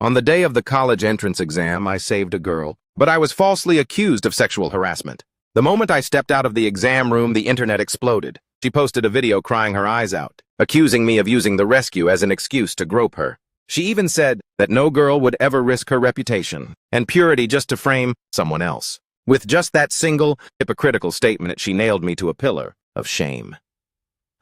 On the day of the college entrance exam, I saved a girl, but I was falsely accused of sexual harassment. The moment I stepped out of the exam room, the internet exploded. She posted a video crying her eyes out, accusing me of using the rescue as an excuse to grope her. She even said that no girl would ever risk her reputation and purity just to frame someone else. With just that single, hypocritical statement, she nailed me to a pillar of shame.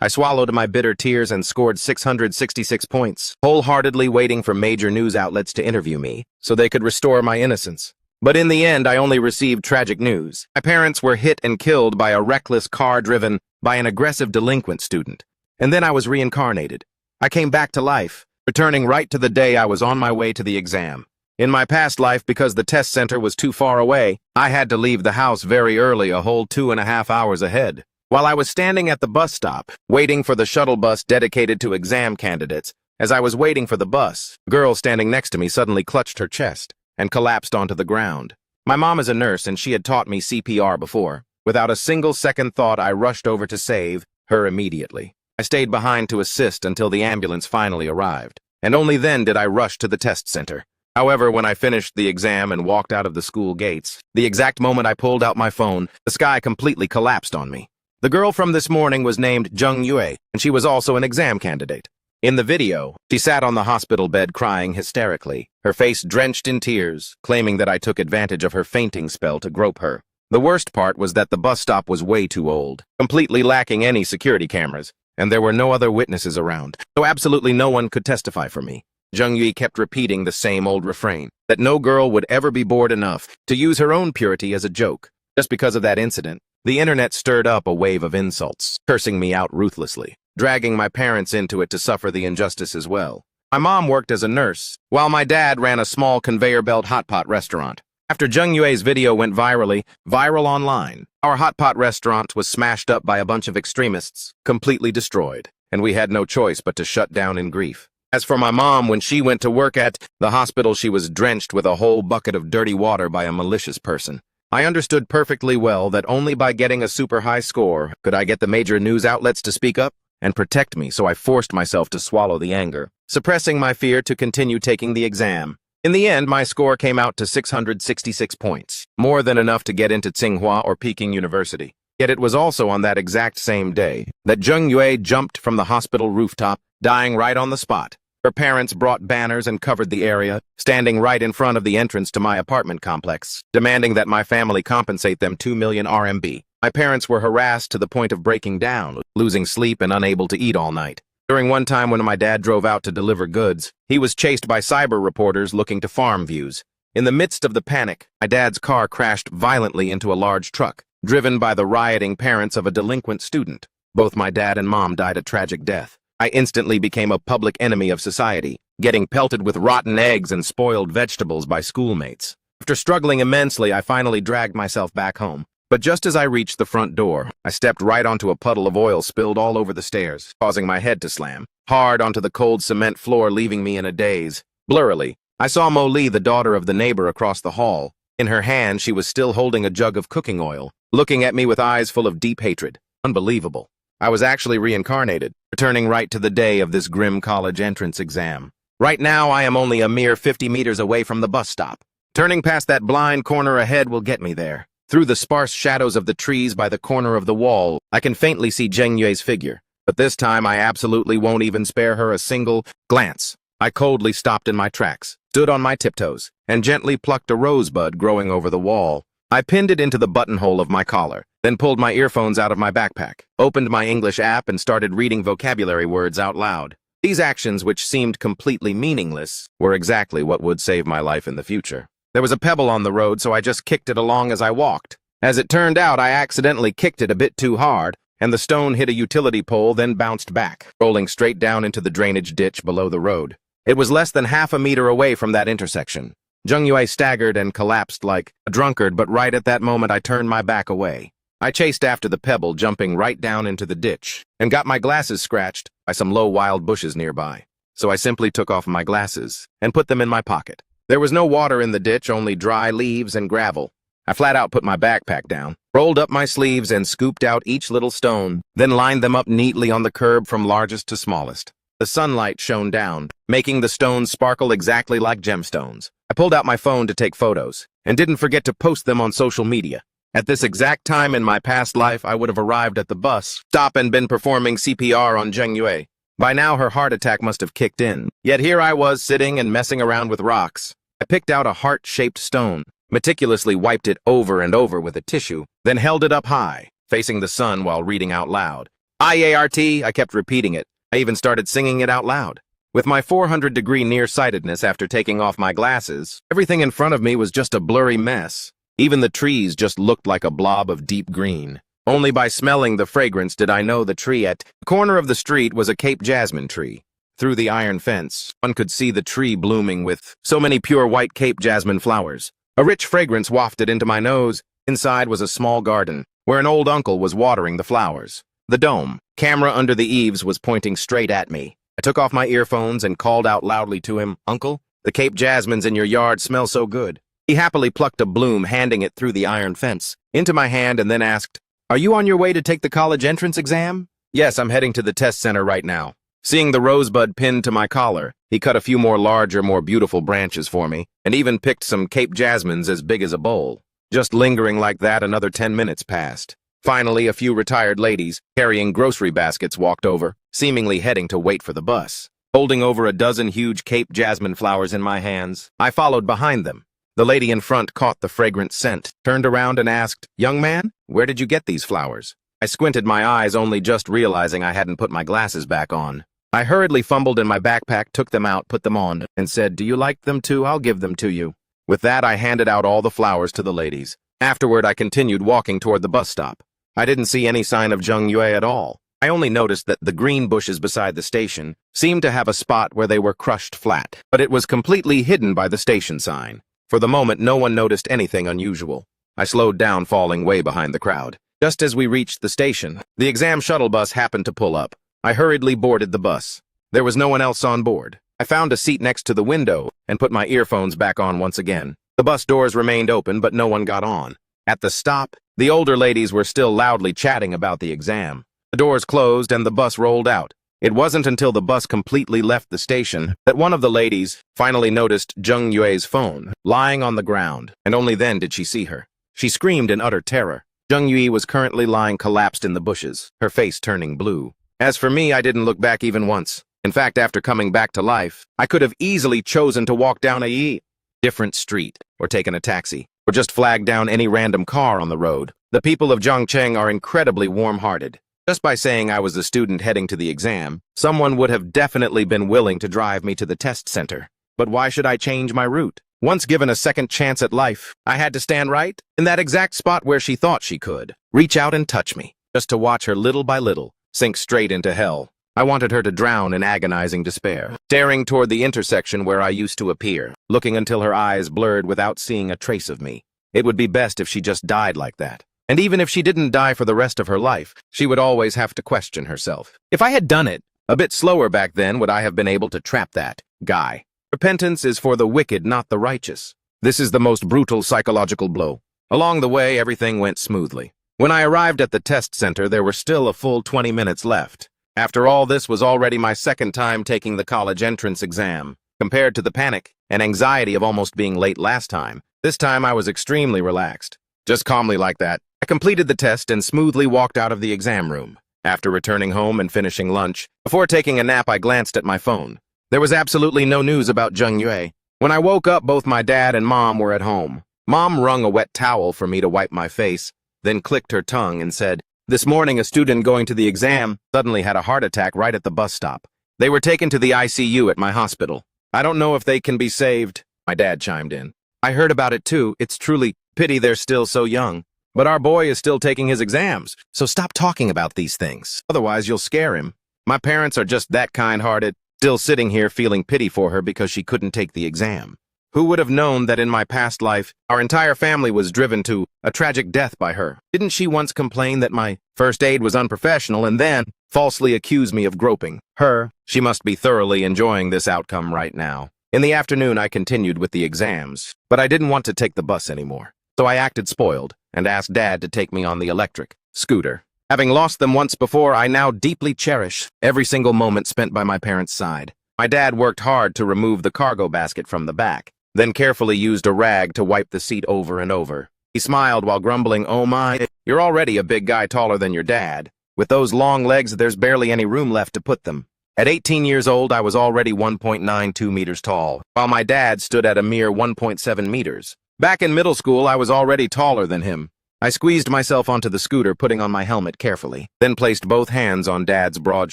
I swallowed my bitter tears and scored 666 points, wholeheartedly waiting for major news outlets to interview me so they could restore my innocence. But in the end, I only received tragic news. My parents were hit and killed by a reckless car driven by an aggressive delinquent student. And then I was reincarnated. I came back to life, returning right to the day I was on my way to the exam. In my past life, because the test center was too far away, I had to leave the house very early, a whole 2.5 hours ahead. While I was standing at the bus stop, waiting for the shuttle bus dedicated to exam candidates, as I was waiting for the bus, a girl standing next to me suddenly clutched her chest and collapsed onto the ground. My mom is a nurse and she had taught me CPR before. Without a single second thought, I rushed over to save her immediately. I stayed behind to assist until the ambulance finally arrived, and only then did I rush to the test center. However, when I finished the exam and walked out of the school gates, the exact moment I pulled out my phone, the sky completely collapsed on me. The girl from this morning was named Jung Yue, and she was also an exam candidate. In the video, she sat on the hospital bed crying hysterically, her face drenched in tears, claiming that I took advantage of her fainting spell to grope her. The worst part was that the bus stop was way too old, completely lacking any security cameras, and there were no other witnesses around, so absolutely no one could testify for me. Jung Yue kept repeating the same old refrain, that no girl would ever be bored enough to use her own purity as a joke. Just because of that incident, the internet stirred up a wave of insults, cursing me out ruthlessly, dragging my parents into it to suffer the injustice as well. My mom worked as a nurse, while my dad ran a small conveyor belt hot pot restaurant. After Jung Yue's video went viral online, our hot pot restaurant was smashed up by a bunch of extremists, completely destroyed, and we had no choice but to shut down in grief. As for my mom, when she went to work at the hospital, she was drenched with a whole bucket of dirty water by a malicious person. I understood perfectly well that only by getting a super high score could I get the major news outlets to speak up and protect me, so I forced myself to swallow the anger, suppressing my fear to continue taking the exam. In the end, my score came out to 666 points, more than enough to get into Tsinghua or Peking University. Yet it was also on that exact same day that Jung Yue jumped from the hospital rooftop, dying right on the spot. Her parents brought banners and covered the area, standing right in front of the entrance to my apartment complex, demanding that my family compensate them 2 million RMB. My parents were harassed to the point of breaking down, losing sleep and unable to eat all night. During one time when my dad drove out to deliver goods, he was chased by cyber reporters looking to farm views. In the midst of the panic, my dad's car crashed violently into a large truck, driven by the rioting parents of a delinquent student. Both my dad and mom died a tragic death. I instantly became a public enemy of society, getting pelted with rotten eggs and spoiled vegetables by schoolmates. After struggling immensely, I finally dragged myself back home. But just as I reached the front door, I stepped right onto a puddle of oil spilled all over the stairs, causing my head to slam hard onto the cold cement floor, leaving me in a daze. Blurrily, I saw Mo Lee, the daughter of the neighbor across the hall. In her hand, she was still holding a jug of cooking oil, looking at me with eyes full of deep hatred. Unbelievable. I was actually reincarnated, returning right to the day of this grim college entrance exam. Right now, I am only a mere 50 meters away from the bus stop. Turning past that blind corner ahead will get me there. Through the sparse shadows of the trees by the corner of the wall, I can faintly see Jung Yue's figure. But this time, I absolutely won't even spare her a single glance. I coldly stopped in my tracks, stood on my tiptoes, and gently plucked a rosebud growing over the wall. I pinned it into the buttonhole of my collar, then pulled my earphones out of my backpack, opened my English app, and started reading vocabulary words out loud. These actions, which seemed completely meaningless, were exactly what would save my life in the future. There was a pebble on the road, so I just kicked it along as I walked. As it turned out, I accidentally kicked it a bit too hard, and the stone hit a utility pole, then bounced back, rolling straight down into the drainage ditch below the road. It was less than half a meter away from that intersection. Jung Yue staggered and collapsed like a drunkard, but right at that moment I turned my back away. I chased after the pebble, jumping right down into the ditch, and got my glasses scratched by some low wild bushes nearby. So I simply took off my glasses and put them in my pocket. There was no water in the ditch, only dry leaves and gravel. I flat out put my backpack down, rolled up my sleeves and scooped out each little stone, then lined them up neatly on the curb from largest to smallest. The sunlight shone down, making the stones sparkle exactly like gemstones. I pulled out my phone to take photos, and didn't forget to post them on social media. At this exact time in my past life, I would have arrived at the bus stop and been performing CPR on Zheng Yue. By now, her heart attack must have kicked in. Yet here I was sitting and messing around with rocks. I picked out a heart-shaped stone, meticulously wiped it over and over with a tissue, then held it up high, facing the sun while reading out loud. IART, I kept repeating it. I even started singing it out loud. With my 400-degree nearsightedness after taking off my glasses, everything in front of me was just a blurry mess. Even the trees just looked like a blob of deep green. Only by smelling the fragrance did I know the tree at the corner of the street was a Cape jasmine tree. Through the iron fence, one could see the tree blooming with so many pure white Cape jasmine flowers. A rich fragrance wafted into my nose. Inside was a small garden, where an old uncle was watering the flowers. The dome, camera under the eaves, was pointing straight at me. I took off my earphones and called out loudly to him, "Uncle, the Cape jasmines in your yard smell so good." He happily plucked a bloom, handing it through the iron fence into my hand, and then asked, "Are you on your way to take the college entrance exam?" "Yes, I'm heading to the test center right now." Seeing the rosebud pinned to my collar, he cut a few more larger, more beautiful branches for me, and even picked some Cape jasmines as big as a bowl. Just lingering like that, another 10 minutes passed. Finally, a few retired ladies, carrying grocery baskets, walked over, seemingly heading to wait for the bus. Holding over a dozen huge Cape jasmine flowers in my hands, I followed behind them. The lady in front caught the fragrant scent, turned around and asked, "Young man, where did you get these flowers?" I squinted my eyes, only just realizing I hadn't put my glasses back on. I hurriedly fumbled in my backpack, took them out, put them on, and said, "Do you like them too? I'll give them to you." With that, I handed out all the flowers to the ladies. Afterward, I continued walking toward the bus stop. I didn't see any sign of Zheng Yue at all. I only noticed that the green bushes beside the station seemed to have a spot where they were crushed flat, but it was completely hidden by the station sign. For the moment, no one noticed anything unusual. I slowed down, falling way behind the crowd. Just as we reached the station, the exam shuttle bus happened to pull up. I hurriedly boarded the bus. There was no one else on board. I found a seat next to the window and put my earphones back on once again. The bus doors remained open, but no one got on. At the stop, the older ladies were still loudly chatting about the exam. The doors closed and the bus rolled out. It wasn't until the bus completely left the station that one of the ladies finally noticed Zheng Yue's phone lying on the ground, and only then did she see her. She screamed in utter terror. Zheng Yue was currently lying collapsed in the bushes, her face turning blue. As for me, I didn't look back even once. In fact, after coming back to life, I could have easily chosen to walk down a different street, or taken a taxi, or just flagged down any random car on the road. The people of Zhongcheng are incredibly warm-hearted. Just by saying I was the student heading to the exam, someone would have definitely been willing to drive me to the test center. But why should I change my route? Once given a second chance at life, I had to stand right in that exact spot where she thought she could reach out and touch me, just to watch her little by little sink straight into hell. I wanted her to drown in agonizing despair, staring toward the intersection where I used to appear, looking until her eyes blurred without seeing a trace of me. It would be best if she just died like that. And even if she didn't die for the rest of her life, she would always have to question herself. If I had done it a bit slower back then, would I have been able to trap that guy? Repentance is for the wicked, not the righteous. This is the most brutal psychological blow. Along the way, everything went smoothly. When I arrived at the test center, there were still a full 20 minutes left. After all, this was already my second time taking the college entrance exam. Compared to the panic and anxiety of almost being late last time, this time I was extremely relaxed. Just calmly like that, I completed the test and smoothly walked out of the exam room. After returning home and finishing lunch, before taking a nap, I glanced at my phone. There was absolutely no news about Zheng Yue. When I woke up, both my dad and mom were at home. Mom wrung a wet towel for me to wipe my face, then clicked her tongue and said, "This morning, a student going to the exam suddenly had a heart attack right at the bus stop. They were taken to the ICU at my hospital. I don't know if they can be saved," my dad chimed in. "I heard about it too. It's truly pity they're still so young. But our boy is still taking his exams, so stop talking about these things. Otherwise, you'll scare him. My parents are just that kind-hearted, still sitting here feeling pity for her because she couldn't take the exam. Who would have known that in my past life, our entire family was driven to a tragic death by her? Didn't she once complain that my first aid was unprofessional and then falsely accuse me of groping her? She must be thoroughly enjoying this outcome right now." In the afternoon, I continued with the exams, but I didn't want to take the bus anymore. So I acted spoiled and asked Dad to take me on the electric scooter. Having lost them once before, I now deeply cherish every single moment spent by my parents' side. My dad worked hard to remove the cargo basket from the back, then carefully used a rag to wipe the seat over and over. He smiled while grumbling, "Oh my, you're already a big guy taller than your dad. With those long legs, there's barely any room left to put them." At 18 years old, I was already 1.92 meters tall, while my dad stood at a mere 1.7 meters. Back in middle school, I was already taller than him. I squeezed myself onto the scooter, putting on my helmet carefully, then placed both hands on Dad's broad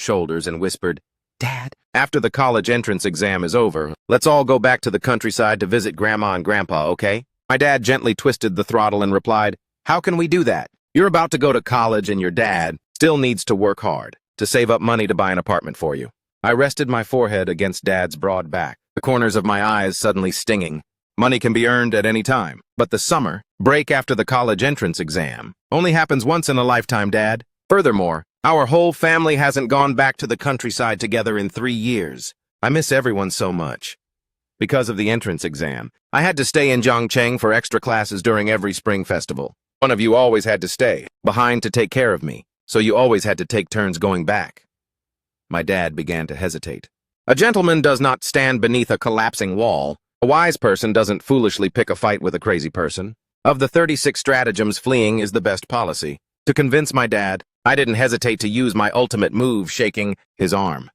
shoulders and whispered, "Dad, after the college entrance exam is over, let's all go back to the countryside to visit Grandma and Grandpa, okay?" My dad gently twisted the throttle and replied, "How can we do that? You're about to go to college and your dad still needs to work hard to save up money to buy an apartment for you." I rested my forehead against Dad's broad back, the corners of my eyes suddenly stinging. Money can be earned at any time, but the summer break after the college entrance exam only happens once in a lifetime, Dad. Furthermore, our whole family hasn't gone back to the countryside together in 3 years. I miss everyone so much. Because of the entrance exam, I had to stay in Zhangcheng for extra classes during every spring festival. One of you always had to stay behind to take care of me, so you always had to take turns going back. My dad began to hesitate. A gentleman does not stand beneath a collapsing wall. A wise person doesn't foolishly pick a fight with a crazy person. Of the 36 stratagems, fleeing is the best policy. To convince my dad, I didn't hesitate to use my ultimate move, shaking his arm.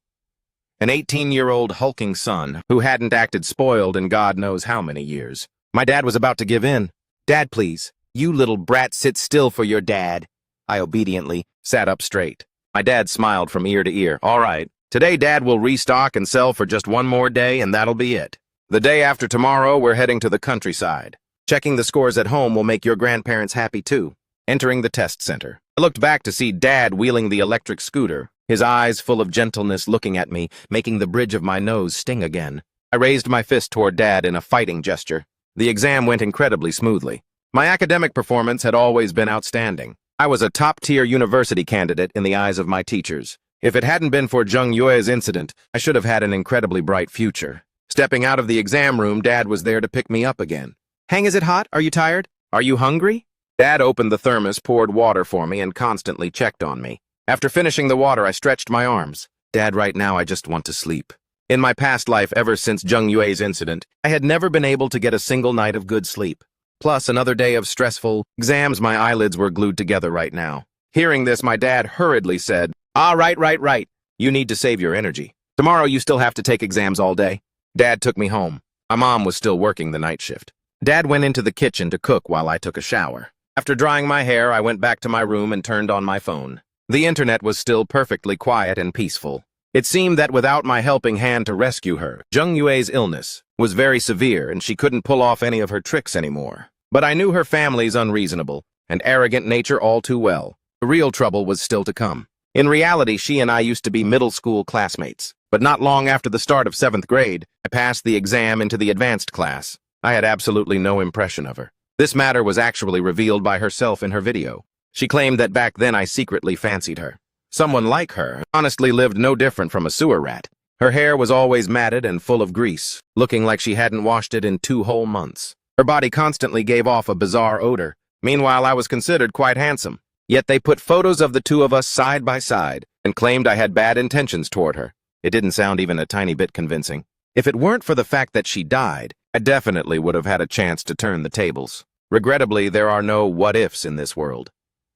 An 18-year-old hulking son who hadn't acted spoiled in God knows how many years. My dad was about to give in. "Dad, please. You little brat, sit still for your dad." I obediently sat up straight. My dad smiled from ear to ear. "All right. Today, Dad will restock and sell for just one more day, and that'll be it. The day after tomorrow, we're heading to the countryside. Checking the scores at home will make your grandparents happy, too." Entering the test center, I looked back to see Dad wheeling the electric scooter, his eyes full of gentleness looking at me, making the bridge of my nose sting again. I raised my fist toward Dad in a fighting gesture. The exam went incredibly smoothly. My academic performance had always been outstanding. I was a top-tier university candidate in the eyes of my teachers. If it hadn't been for Zheng Yue's incident, I should have had an incredibly bright future. Stepping out of the exam room, Dad was there to pick me up again. "Hang, is it hot? Are you tired? Are you hungry?" Dad opened the thermos, poured water for me, and constantly checked on me. After finishing the water, I stretched my arms. "Dad, right now I just want to sleep." In my past life, ever since Zheng Yue's incident, I had never been able to get a single night of good sleep. Plus, another day of stressful exams, my eyelids were glued together right now. Hearing this, my dad hurriedly said, Right. You need to save your energy. Tomorrow you still have to take exams all day." Dad took me home. My mom was still working the night shift. Dad went into the kitchen to cook while I took a shower. After drying my hair, I went back to my room and turned on my phone. The internet was still perfectly quiet and peaceful. It seemed that without my helping hand to rescue her, Zheng Yue's illness was very severe and she couldn't pull off any of her tricks anymore. But I knew her family's unreasonable and arrogant nature all too well. The real trouble was still to come. In reality, she and I used to be middle school classmates. But not long after the start of 7th grade, I passed the exam into the advanced class. I had absolutely no impression of her. This matter was actually revealed by herself in her video. She claimed that back then I secretly fancied her. Someone like her honestly lived no different from a sewer rat. Her hair was always matted and full of grease, looking like she hadn't washed it in 2 whole months. Her body constantly gave off a bizarre odor. Meanwhile, I was considered quite handsome. Yet they put photos of the two of us side by side and claimed I had bad intentions toward her. It didn't sound even a tiny bit convincing. If it weren't for the fact that she died, I definitely would have had a chance to turn the tables. Regrettably, there are no what-ifs in this world.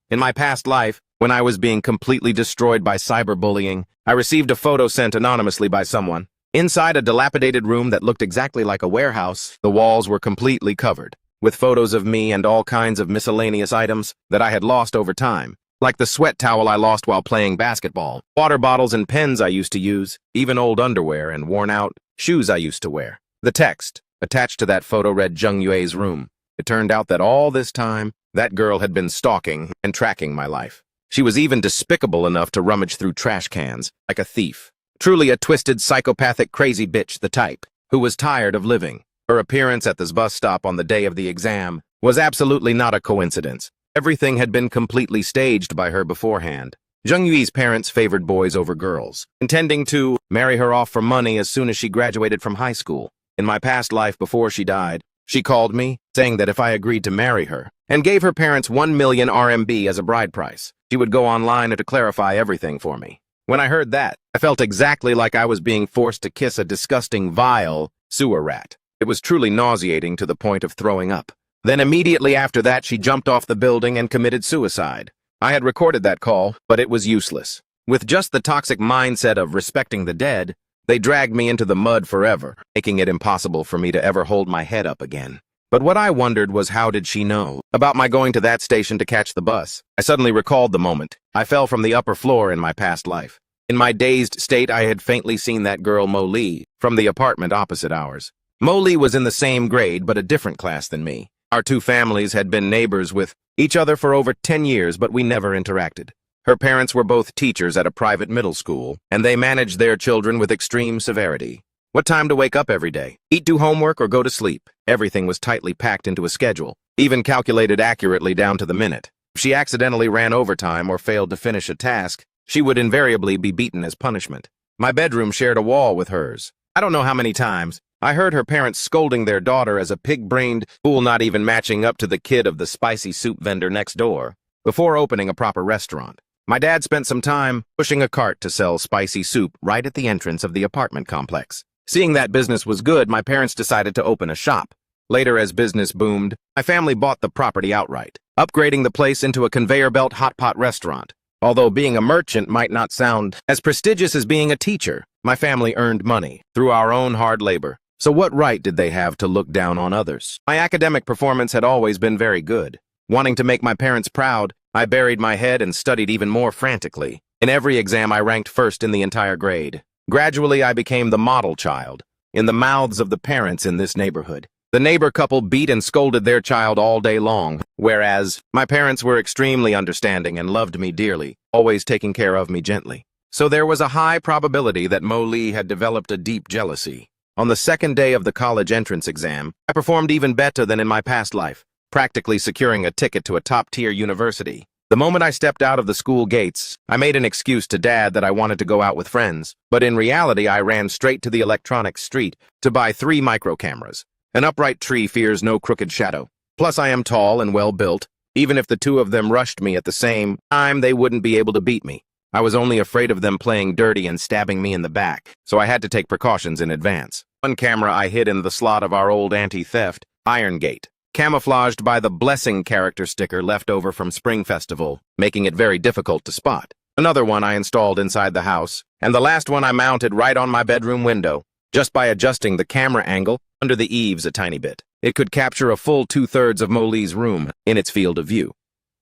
In my past life, when I was being completely destroyed by cyberbullying, I received a photo sent anonymously by someone. Inside a dilapidated room that looked exactly like a warehouse, the walls were completely covered with photos of me and all kinds of miscellaneous items that I had lost over time, like the sweat towel I lost while playing basketball, water bottles and pens I used to use, even old underwear and worn-out shoes I used to wear. The text attached to that photo read Zheng Yue's room. It turned out that all this time, that girl had been stalking and tracking my life. She was even despicable enough to rummage through trash cans like a thief. Truly a twisted, psychopathic, crazy bitch, the type who was tired of living. Her appearance at this bus stop on the day of the exam was absolutely not a coincidence. Everything had been completely staged by her beforehand. Zheng Yue's parents favored boys over girls, intending to marry her off for money as soon as she graduated from high school. In my past life before she died, she called me, saying that if I agreed to marry her, and gave her parents 1 million RMB as a bride price. She would go online to clarify everything for me. When I heard that, I felt exactly like I was being forced to kiss a disgusting, vile sewer rat. It was truly nauseating to the point of throwing up. Then immediately after that, she jumped off the building and committed suicide. I had recorded that call, but it was useless. With just the toxic mindset of respecting the dead, they dragged me into the mud forever, making it impossible for me to ever hold my head up again. But what I wondered was, how did she know about my going to that station to catch the bus? I suddenly recalled the moment. I fell from the upper floor in my past life. In my dazed state, I had faintly seen that girl Mo Lee from the apartment opposite ours. Mo Lee was in the same grade, but a different class than me. Our two families had been neighbors with each other for over 10 years, but we never interacted. Her parents were both teachers at a private middle school, and they managed their children with extreme severity. What time to wake up every day, eat, do homework, or go to sleep. Everything was tightly packed into a schedule, even calculated accurately down to the minute. If she accidentally ran overtime or failed to finish a task, she would invariably be beaten as punishment. My bedroom shared a wall with hers. I don't know how many times I heard her parents scolding their daughter as a pig-brained fool, not even matching up to the kid of the spicy soup vendor next door, before opening a proper restaurant. My dad spent some time pushing a cart to sell spicy soup right at the entrance of the apartment complex. Seeing that business was good, my parents decided to open a shop. Later, as business boomed, my family bought the property outright, upgrading the place into a conveyor belt hot pot restaurant. Although being a merchant might not sound as prestigious as being a teacher, my family earned money through our own hard labor. So what right did they have to look down on others? My academic performance had always been very good. Wanting to make my parents proud, I buried my head and studied even more frantically. In every exam, I ranked first in the entire grade. Gradually, I became the model child, in the mouths of the parents in this neighborhood. The neighbor couple beat and scolded their child all day long, whereas my parents were extremely understanding and loved me dearly, always taking care of me gently. So there was a high probability that Mo Lee had developed a deep jealousy. On the second day of the college entrance exam, I performed even better than in my past life, practically securing a ticket to a top-tier university. The moment I stepped out of the school gates, I made an excuse to Dad that I wanted to go out with friends, but in reality I ran straight to the electronics street to buy 3 micro cameras. An upright tree fears no crooked shadow. Plus I am tall and well-built. Even if the two of them rushed me at the same time, they wouldn't be able to beat me. I was only afraid of them playing dirty and stabbing me in the back, so I had to take precautions in advance. One camera I hid in the slot of our old anti-theft iron gate, camouflaged by the blessing character sticker left over from Spring Festival, making it very difficult to spot. Another one I installed inside the house, and the last one I mounted right on my bedroom window, just by adjusting the camera angle under the eaves a tiny bit. It could capture a full 2/3 of Mo Lee's room in its field of view.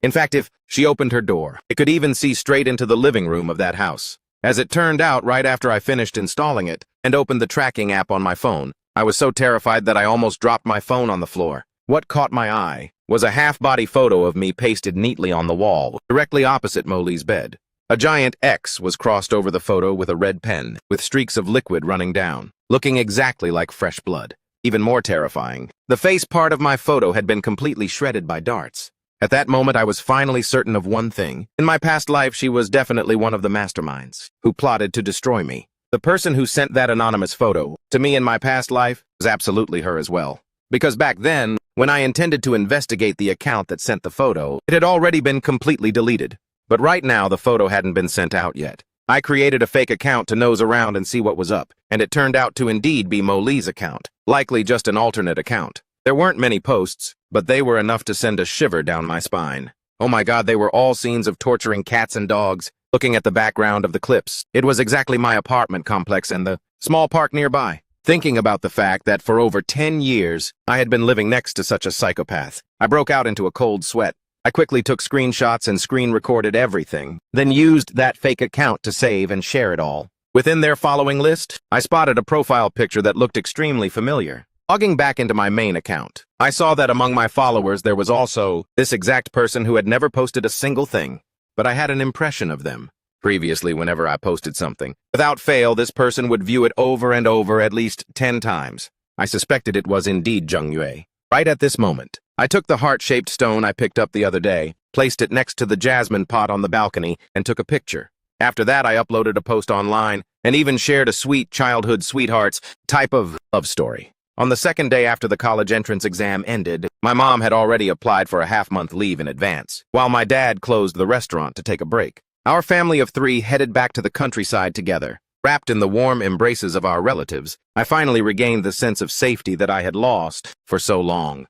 In fact, if she opened her door, it could even see straight into the living room of that house. As it turned out, right after I finished installing it and opened the tracking app on my phone, I was so terrified that I almost dropped my phone on the floor. What caught my eye was a half-body photo of me pasted neatly on the wall, directly opposite Mo Lee's bed. A giant X was crossed over the photo with a red pen, with streaks of liquid running down, looking exactly like fresh blood. Even more terrifying, the face part of my photo had been completely shredded by darts. At that moment, I was finally certain of one thing. In my past life, she was definitely one of the masterminds who plotted to destroy me. The person who sent that anonymous photo to me in my past life was absolutely her as well. Because back then, when I intended to investigate the account that sent the photo, it had already been completely deleted. But right now, the photo hadn't been sent out yet. I created a fake account to nose around and see what was up, and it turned out to indeed be Mo Lee's account, likely just an alternate account. There weren't many posts, but they were enough to send a shiver down my spine. Oh my God, they were all scenes of torturing cats and dogs. Looking at the background of the clips, it was exactly my apartment complex and the small park nearby. Thinking about the fact that for over 10 years, I had been living next to such a psychopath, I broke out into a cold sweat. I quickly took screenshots and screen recorded everything, then used that fake account to save and share it all. Within their following list, I spotted a profile picture that looked extremely familiar. Logging back into my main account, I saw that among my followers there was also this exact person who had never posted a single thing, but I had an impression of them. Previously, whenever I posted something, without fail, this person would view it over and over at least 10 times. I suspected it was indeed Zheng Yue. Right at this moment, I took the heart-shaped stone I picked up the other day, placed it next to the jasmine pot on the balcony, and took a picture. After that, I uploaded a post online and even shared a sweet childhood sweethearts type of love story. On the second day after the college entrance exam ended, my mom had already applied for a half-month leave in advance, while my dad closed the restaurant to take a break. Our family of 3 headed back to the countryside together. Wrapped in the warm embraces of our relatives, I finally regained the sense of safety that I had lost for so long.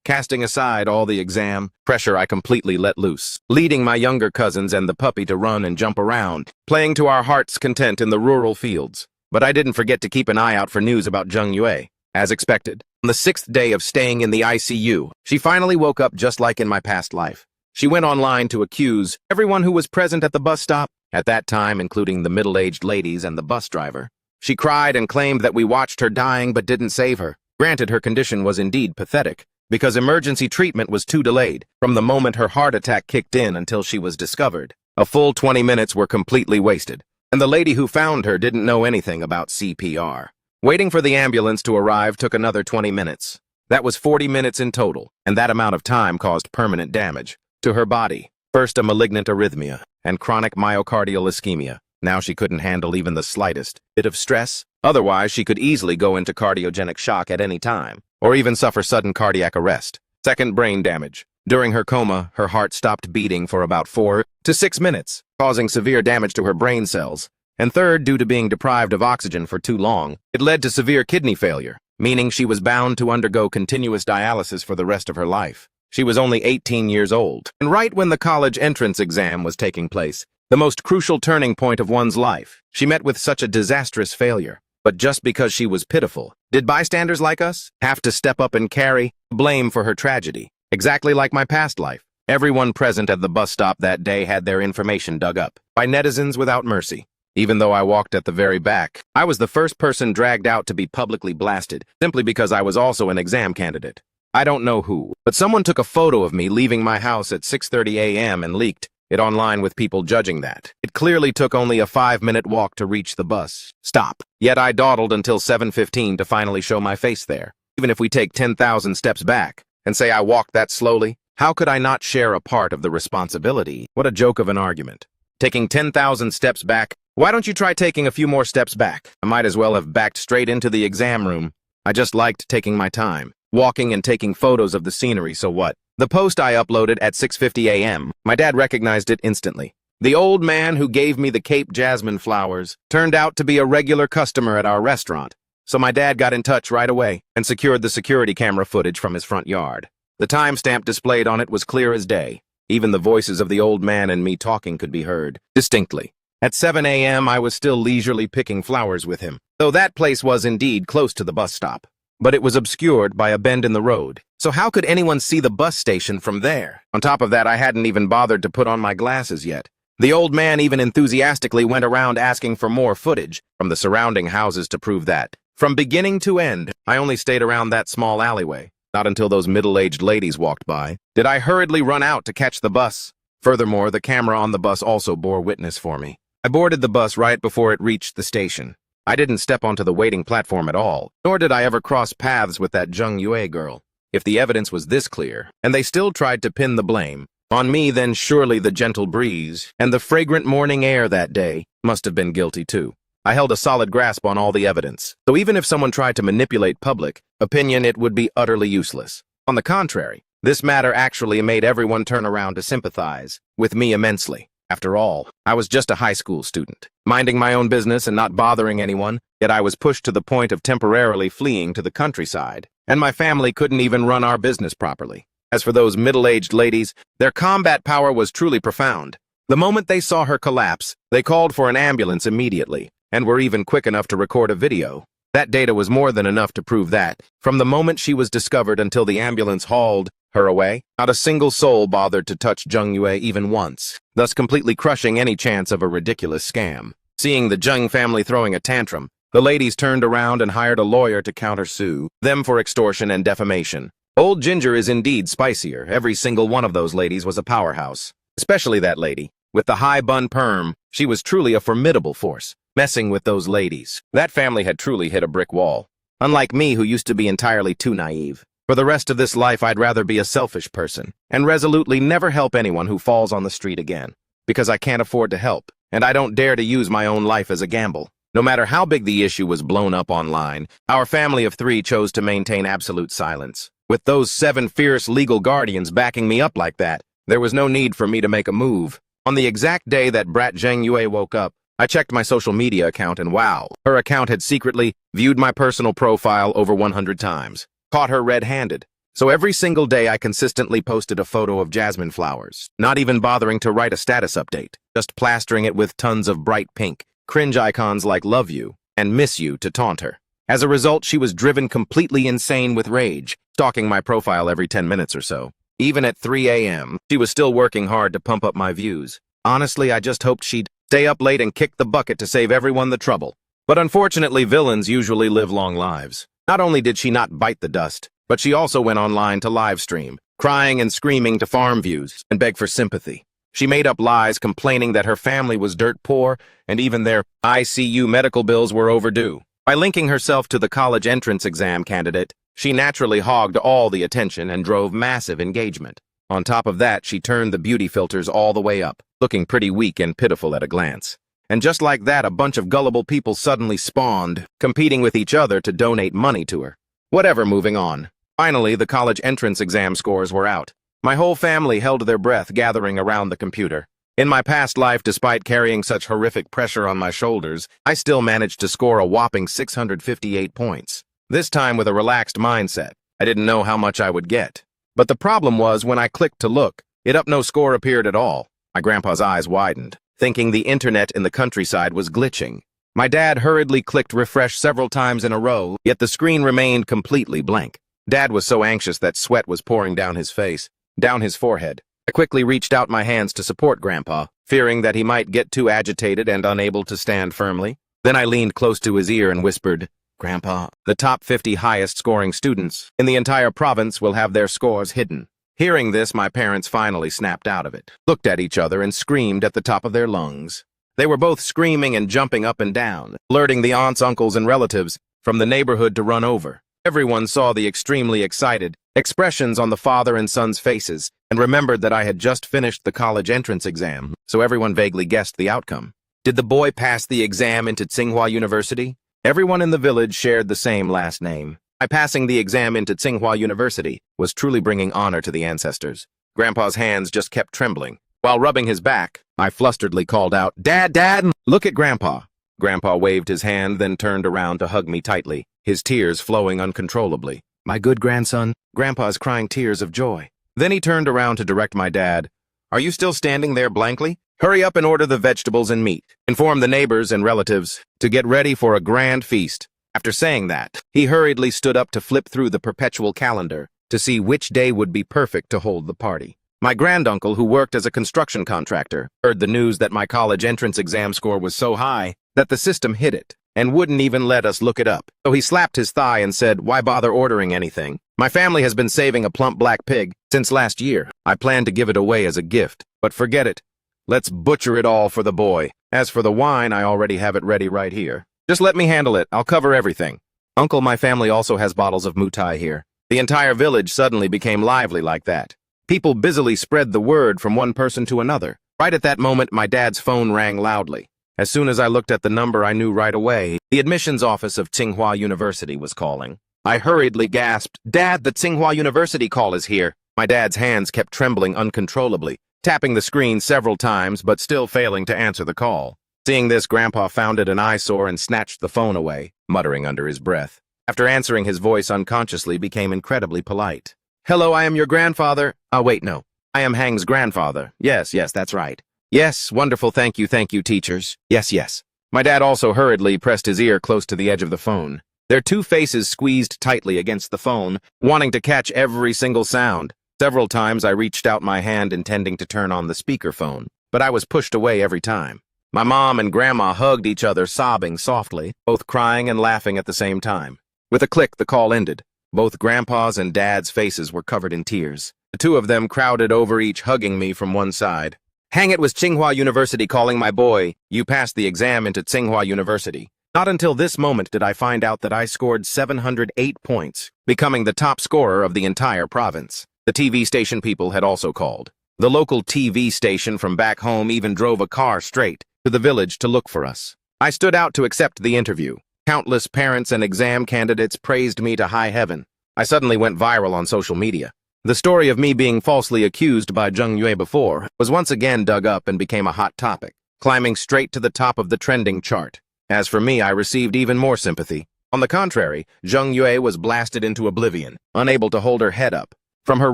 Casting aside all the exam pressure, I completely let loose, leading my younger cousins and the puppy to run and jump around, playing to our heart's content in the rural fields. But I didn't forget to keep an eye out for news about Jung Yue. As expected, on the 6th day of staying in the ICU, she finally woke up just like in my past life. She went online to accuse everyone who was present at the bus stop, at that time including the middle-aged ladies and the bus driver. She cried and claimed that we watched her dying but didn't save her. Granted, her condition was indeed pathetic, because emergency treatment was too delayed, from the moment her heart attack kicked in until she was discovered. A full 20 minutes were completely wasted, and the lady who found her didn't know anything about CPR. Waiting for the ambulance to arrive took another 20 minutes. That was 40 minutes in total, and that amount of time caused permanent damage to her body. First a malignant arrhythmia and chronic myocardial ischemia. Now she couldn't handle even the slightest bit of stress. Otherwise, she could easily go into cardiogenic shock at any time, or even suffer sudden cardiac arrest. Second, brain damage. During her coma, her heart stopped beating for about 4 to 6 minutes, causing severe damage to her brain cells. And third, due to being deprived of oxygen for too long, it led to severe kidney failure, meaning she was bound to undergo continuous dialysis for the rest of her life. She was only 18 years old, and right when the college entrance exam was taking place, the most crucial turning point of one's life, she met with such a disastrous failure. But just because she was pitiful, did bystanders like us have to step up and carry blame for her tragedy? Exactly like my past life. Everyone present at the bus stop that day had their information dug up by netizens without mercy. Even though I walked at the very back, I was the first person dragged out to be publicly blasted, simply because I was also an exam candidate. I don't know who, but someone took a photo of me leaving my house at 6:30 a.m. and leaked it online with people judging that. It clearly took only a 5-minute walk to reach the bus stop. Yet I dawdled until 7:15 to finally show my face there. Even if we take 10,000 steps back and say I walked that slowly, how could I not share a part of the responsibility? What a joke of an argument. Taking 10,000 steps back, why don't you try taking a few more steps back? I might as well have backed straight into the exam room. I just liked taking my time, walking and taking photos of the scenery, so what? The post I uploaded at 6:50 a.m., my dad recognized it instantly. The old man who gave me the Cape jasmine flowers turned out to be a regular customer at our restaurant, so my dad got in touch right away and secured the security camera footage from his front yard. The timestamp displayed on it was clear as day. Even the voices of the old man and me talking could be heard distinctly. At 7 a.m., I was still leisurely picking flowers with him, though that place was indeed close to the bus stop. But it was obscured by a bend in the road, so how could anyone see the bus station from there? On top of that, I hadn't even bothered to put on my glasses yet. The old man even enthusiastically went around asking for more footage from the surrounding houses to prove that. From beginning to end, I only stayed around that small alleyway. Not until those middle-aged ladies walked by did I hurriedly run out to catch the bus. Furthermore, the camera on the bus also bore witness for me. I boarded the bus right before it reached the station. I didn't step onto the waiting platform at all, nor did I ever cross paths with that Jung Yue girl. If the evidence was this clear, and they still tried to pin the blame on me, then surely the gentle breeze and the fragrant morning air that day must have been guilty too. I held a solid grasp on all the evidence, so even if someone tried to manipulate public opinion, it would be utterly useless. On the contrary, this matter actually made everyone turn around to sympathize with me immensely. After all, I was just a high school student, minding my own business and not bothering anyone, yet I was pushed to the point of temporarily fleeing to the countryside, and my family couldn't even run our business properly. As for those middle-aged ladies, their combat power was truly profound. The moment they saw her collapse, they called for an ambulance immediately, and were even quick enough to record a video. That data was more than enough to prove that, from the moment she was discovered until the ambulance hauled her away, not a single soul bothered to touch Jung Yue even once, thus completely crushing any chance of a ridiculous scam. Seeing the Jung family throwing a tantrum, the ladies turned around and hired a lawyer to countersue them for extortion and defamation. Old Ginger is indeed spicier. Every single one of those ladies was a powerhouse. Especially that lady, with the high bun perm. She was truly a formidable force. Messing with those ladies, that family had truly hit a brick wall. Unlike me, who used to be entirely too naive. For the rest of this life, I'd rather be a selfish person and resolutely never help anyone who falls on the street again, because I can't afford to help, and I don't dare to use my own life as a gamble. No matter how big the issue was blown up online, our family of three chose to maintain absolute silence. With those 7 fierce legal guardians backing me up like that, there was no need for me to make a move. On the exact day that Brat Zheng Yue woke up, I checked my social media account and wow, her account had secretly viewed my personal profile over 100 times. Caught her red-handed. So every single day I consistently posted a photo of jasmine flowers, not even bothering to write a status update, just plastering it with tons of bright pink, cringe icons like love you and miss you to taunt her. As a result, she was driven completely insane with rage, stalking my profile every 10 minutes or so. Even at 3 a.m., she was still working hard to pump up my views. Honestly, I just hoped she'd stay up late and kick the bucket to save everyone the trouble. But unfortunately, villains usually live long lives. Not only did she not bite the dust, but she also went online to live stream, crying and screaming to farm views and beg for sympathy. She made up lies complaining that her family was dirt poor and even their ICU medical bills were overdue. By linking herself to the college entrance exam candidate, she naturally hogged all the attention and drove massive engagement. On top of that, she turned the beauty filters all the way up, looking pretty weak and pitiful at a glance. And just like that, a bunch of gullible people suddenly spawned, competing with each other to donate money to her. Whatever, moving on. Finally, the college entrance exam scores were out. My whole family held their breath, gathering around the computer. In my past life, despite carrying such horrific pressure on my shoulders, I still managed to score a whopping 658 points. This time with a relaxed mindset. I didn't know how much I would get. But the problem was, when I clicked to look, no score appeared at all. My grandpa's eyes widened, thinking the internet in the countryside was glitching. My dad hurriedly clicked refresh several times in a row, yet the screen remained completely blank. Dad was so anxious that sweat was pouring down his face, down his forehead. I quickly reached out my hands to support Grandpa, fearing that he might get too agitated and unable to stand firmly. Then I leaned close to his ear and whispered, "Grandpa, the top 50 highest-scoring students in the entire province will have their scores hidden." Hearing this, my parents finally snapped out of it, looked at each other, and screamed at the top of their lungs. They were both screaming and jumping up and down, alerting the aunts, uncles, and relatives from the neighborhood to run over. Everyone saw the extremely excited expressions on the father and son's faces and remembered that I had just finished the college entrance exam, so everyone vaguely guessed the outcome. Did the boy pass the exam into Tsinghua University? Everyone in the village shared the same last name. My passing the exam into Tsinghua University was truly bringing honor to the ancestors. Grandpa's hands just kept trembling. While rubbing his back, I flusteredly called out, "Dad, Dad, look at Grandpa." Grandpa waved his hand, then turned around to hug me tightly, his tears flowing uncontrollably. "My good grandson." Grandpa's crying tears of joy. Then he turned around to direct my dad. "Are you still standing there blankly? Hurry up and order the vegetables and meat. Inform the neighbors and relatives to get ready for a grand feast." After saying that, he hurriedly stood up to flip through the perpetual calendar to see which day would be perfect to hold the party. My granduncle, who worked as a construction contractor, heard the news that my college entrance exam score was so high that the system hid it and wouldn't even let us look it up. So he slapped his thigh and said, "Why bother ordering anything? My family has been saving a plump black pig since last year. I plan to give it away as a gift, but forget it. Let's butcher it all for the boy. As for the wine, I already have it ready right here. Just let me handle it. I'll cover everything." Uncle, my family also has bottles of mutai here. The entire village suddenly became lively like that. People busily spread the word from one person to another. Right at that moment, my dad's phone rang loudly. As soon as I looked at the number, I knew right away the admissions office of Tsinghua University was calling. I hurriedly gasped, "Dad, the Tsinghua University call is here." My dad's hands kept trembling uncontrollably, tapping the screen several times but still failing to answer the call. Seeing this, Grandpa found it an eyesore and snatched the phone away, muttering under his breath. After answering, his voice unconsciously became incredibly polite. "Hello, I am your grandfather." Wait, no. "I am Hang's grandfather." Yes, that's right." "Yes, wonderful, thank you, teachers." Yes. My dad also hurriedly pressed his ear close to the edge of the phone. Their two faces squeezed tightly against the phone, wanting to catch every single sound. Several times I reached out my hand intending to turn on the speakerphone, but I was pushed away every time. My mom and grandma hugged each other, sobbing softly, both crying and laughing at the same time. With a click, the call ended. Both Grandpa's and Dad's faces were covered in tears. The two of them crowded over, each hugging me from one side. "Hang, it was Tsinghua University calling, my boy. You passed the exam into Tsinghua University." Not until this moment did I find out that I scored 708 points, becoming the top scorer of the entire province. The TV station people had also called. The local TV station from back home even drove a car straight to the village to look for us. I stood out to accept the interview. Countless parents and exam candidates praised me to high heaven. I suddenly went viral on social media. The story of me being falsely accused by Jung Yue before was once again dug up and became a hot topic, climbing straight to the top of the trending chart. As for me, I received even more sympathy. On the contrary, Jung Yue was blasted into oblivion, unable to hold her head up. From her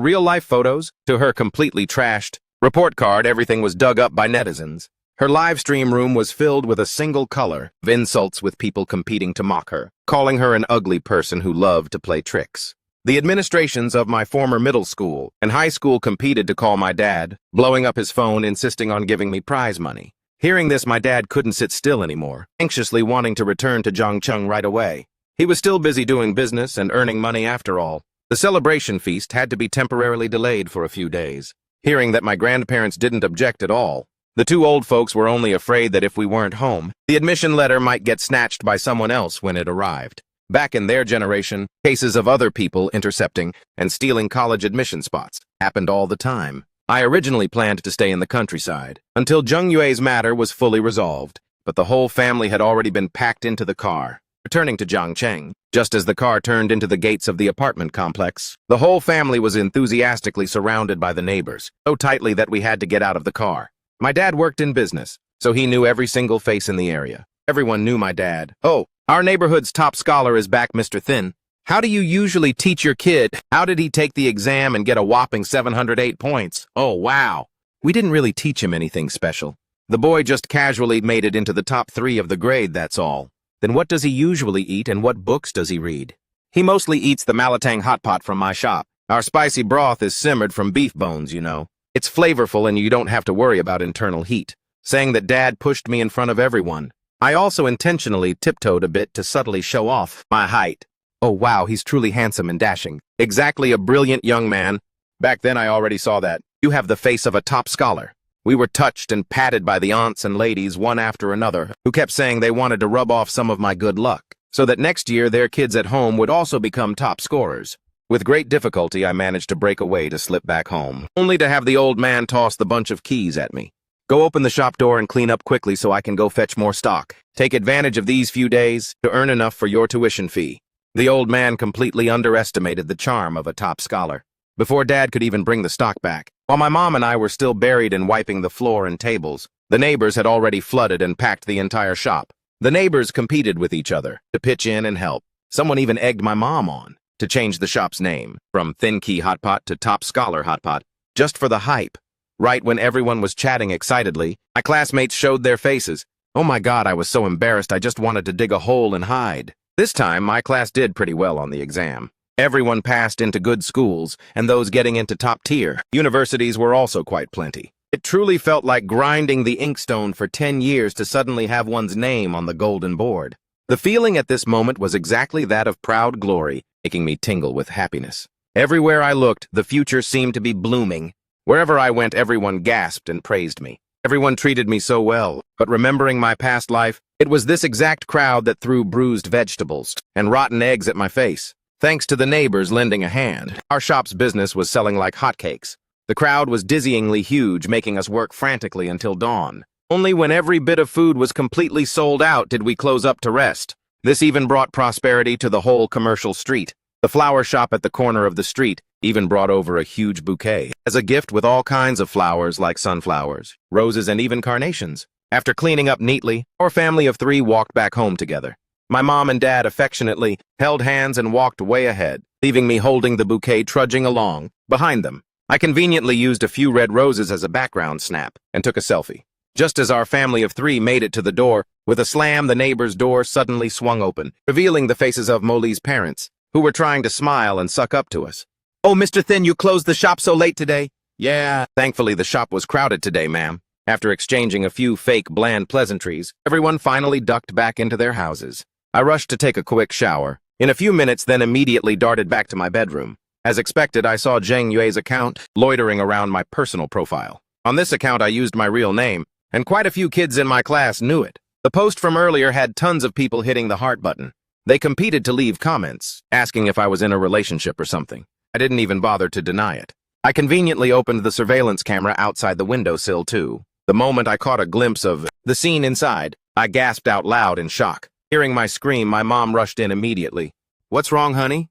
real-life photos to her completely trashed report card, everything was dug up by netizens. Her live stream room was filled with a single color of insults, with people competing to mock her, calling her an ugly person who loved to play tricks. The administrations of my former middle school and high school competed to call my dad, blowing up his phone, insisting on giving me prize money. Hearing this, my dad couldn't sit still anymore, anxiously wanting to return to Zhangcheng right away. He was still busy doing business and earning money after all. The celebration feast had to be temporarily delayed for a few days. Hearing that my grandparents didn't object at all, the two old folks were only afraid that if we weren't home, the admission letter might get snatched by someone else when it arrived. Back in their generation, cases of other people intercepting and stealing college admission spots happened all the time. I originally planned to stay in the countryside until Jung Yue's matter was fully resolved, but the whole family had already been packed into the car. Returning to Zhangcheng, just as the car turned into the gates of the apartment complex, the whole family was enthusiastically surrounded by the neighbors, so tightly that we had to get out of the car. My dad worked in business, so he knew every single face in the area. Everyone knew my dad. "Oh, our neighborhood's top scholar is back, Mr. Thin. How do you usually teach your kid? How did he take the exam and get a whopping 708 points? Oh, wow." We didn't really teach him anything special. The boy just casually made it into the top 3 of the grade, that's all. Then what does he usually eat and what books does he read? He mostly eats the malatang hot pot from my shop. Our spicy broth is simmered from beef bones, you know. It's flavorful and you don't have to worry about internal heat. Saying that Dad pushed me in front of everyone. I also intentionally tiptoed a bit to subtly show off my height. Oh wow, he's truly handsome and dashing. Exactly a brilliant young man. Back then I already saw that. You have the face of a top scholar. We were touched and patted by the aunts and ladies one after another, who kept saying they wanted to rub off some of my good luck, so that next year their kids at home would also become top scorers. With great difficulty I managed to break away to slip back home, only to have the old man toss the bunch of keys at me. "Go open the shop door and clean up quickly so I can go fetch more stock. Take advantage of these few days to earn enough for your tuition fee." The old man completely underestimated the charm of a top scholar. Before Dad could even bring the stock back, while my mom and I were still buried in wiping the floor and tables, the neighbors had already flooded and packed the entire shop. The neighbors competed with each other to pitch in and help. Someone even egged my mom on to change the shop's name from Thin Key Hot Pot to Top Scholar Hot Pot, just for the hype. Right when everyone was chatting excitedly, my classmates showed their faces. Oh my God, I was so embarrassed I just wanted to dig a hole and hide. This time, my class did pretty well on the exam. Everyone passed into good schools, and those getting into top-tier universities were also quite plenty. It truly felt like grinding the inkstone for 10 years to suddenly have one's name on the golden board. The feeling at this moment was exactly that of proud glory, making me tingle with happiness. Everywhere I looked, the future seemed to be blooming. Wherever I went, everyone gasped and praised me. Everyone treated me so well, but remembering my past life, it was this exact crowd that threw bruised vegetables and rotten eggs at my face. Thanks to the neighbors lending a hand, our shop's business was selling like hotcakes. The crowd was dizzyingly huge, making us work frantically until dawn. Only when every bit of food was completely sold out did we close up to rest. This even brought prosperity to the whole commercial street. The flower shop at the corner of the street even brought over a huge bouquet as a gift with all kinds of flowers like sunflowers, roses, and even carnations. After cleaning up neatly, our family of 3 walked back home together. My mom and dad affectionately held hands and walked way ahead, leaving me holding the bouquet trudging along behind them. I conveniently used a few red roses as a background snap and took a selfie. Just as our family of 3 made it to the door, with a slam, the neighbor's door suddenly swung open, revealing the faces of Molly's parents, who were trying to smile and suck up to us. "Oh, Mr. Thin, you closed the shop so late today?" "Yeah, thankfully the shop was crowded today, ma'am." After exchanging a few fake, bland pleasantries, everyone finally ducked back into their houses. I rushed to take a quick shower. In a few minutes, then immediately darted back to my bedroom. As expected, I saw Zheng Yue's account loitering around my personal profile. On this account, I used my real name, and quite a few kids in my class knew it. The post from earlier had tons of people hitting the heart button. They competed to leave comments, asking if I was in a relationship or something. I didn't even bother to deny it. I conveniently opened the surveillance camera outside the windowsill, too. The moment I caught a glimpse of the scene inside, I gasped out loud in shock. Hearing my scream, my mom rushed in immediately. "What's wrong, honey?"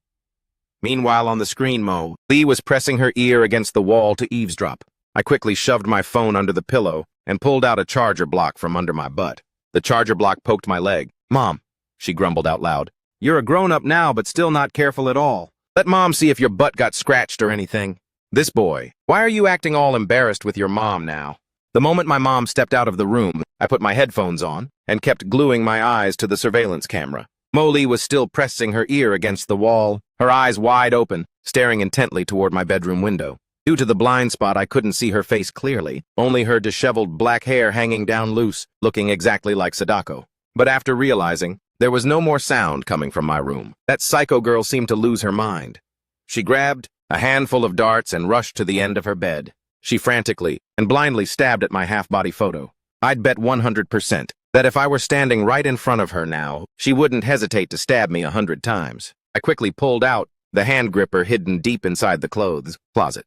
Meanwhile, on the screen, Lee was pressing her ear against the wall to eavesdrop. I quickly shoved my phone under the pillow and pulled out a charger block from under my butt. The charger block poked my leg. "Mom," she grumbled out loud, "you're a grown-up now, but still not careful at all. Let Mom see if your butt got scratched or anything." This boy. Why are you acting all embarrassed with your mom now? The moment my mom stepped out of the room, I put my headphones on and kept gluing my eyes to the surveillance camera. Lee was still pressing her ear against the wall, her eyes wide open, staring intently toward my bedroom window. Due to the blind spot, I couldn't see her face clearly, only her disheveled black hair hanging down loose, looking exactly like Sadako. But after realizing, there was no more sound coming from my room. That psycho girl seemed to lose her mind. She grabbed a handful of darts and rushed to the end of her bed. She frantically and blindly stabbed at my half-body photo. I'd bet 100% that if I were standing right in front of her now, she wouldn't hesitate to stab me 100 times. I quickly pulled out the hand gripper hidden deep inside the clothes closet.